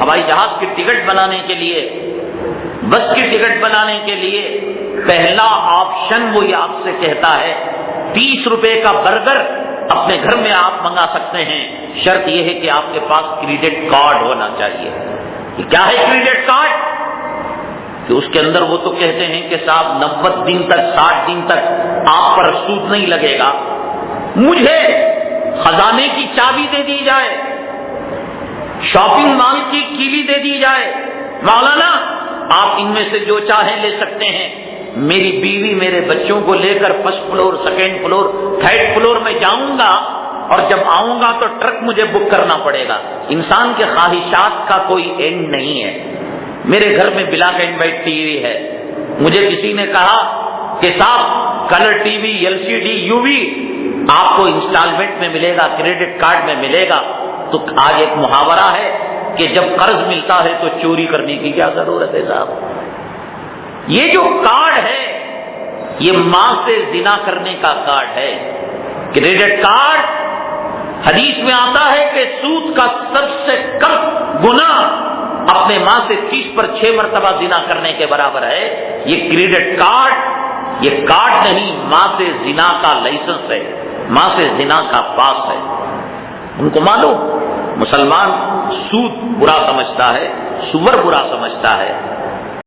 ہوائی جہاز کی ٹکٹ بنانے کے لیے، بس کی ٹکٹ بنانے کے لیے پہلا آپشن وہ یہ آپ سے کہتا ہے 30 روپے کا برگر اپنے گھر میں آپ منگا سکتے ہیں، شرط یہ ہے کہ آپ کے پاس کریڈٹ کارڈ ہونا چاہیے۔ یہ کیا ہے کریڈٹ کارڈ؟ کہ اس کے اندر وہ تو کہتے ہیں کہ صاحب 90 دن تک 60 دن تک آپ پر سود نہیں لگے گا، مجھے خزانے کی چابی دے دی جائے، شاپنگ مال کی کیلی دے دی جائے، مولانا آپ ان میں سے جو چاہیں لے سکتے ہیں، میری بیوی میرے بچوں کو لے کر first floor, second floor, third floor میں جاؤں گا، اور جب آؤں گا تو ٹرک مجھے بک کرنا پڑے گا۔ انسان کے خواہشات کا کوئی اینڈ نہیں ہے۔ میرے گھر میں black and white T V ہے، مجھے کسی نے کہا کہ صاحب colour T V, LCD، UV آپ کو انسٹالمنٹ میں ملے گا، کریڈٹ کارڈ میں ملے گا۔ تو آج ایک محاورہ ہے کہ جب قرض ملتا ہے تو چوری کرنے کی کیا ضرورت ہے صاحب؟ یہ جو کارڈ ہے یہ ماں سے زنا کرنے کا کارڈ ہے۔ کریڈٹ کارڈ حدیث میں آتا ہے کہ سود کا سب سے کم گناہ اپنے ماں سے 30 پر 6 مرتبہ زنا کرنے کے برابر ہے۔ یہ کریڈٹ کارڈ یہ کارڈ نہیں، ماں سے زنا کا لائسنس ہے، ماں سے زنا کا پاس ہے۔ ان کو معلوم مسلمان سود برا سمجھتا ہے، سور برا سمجھتا ہے،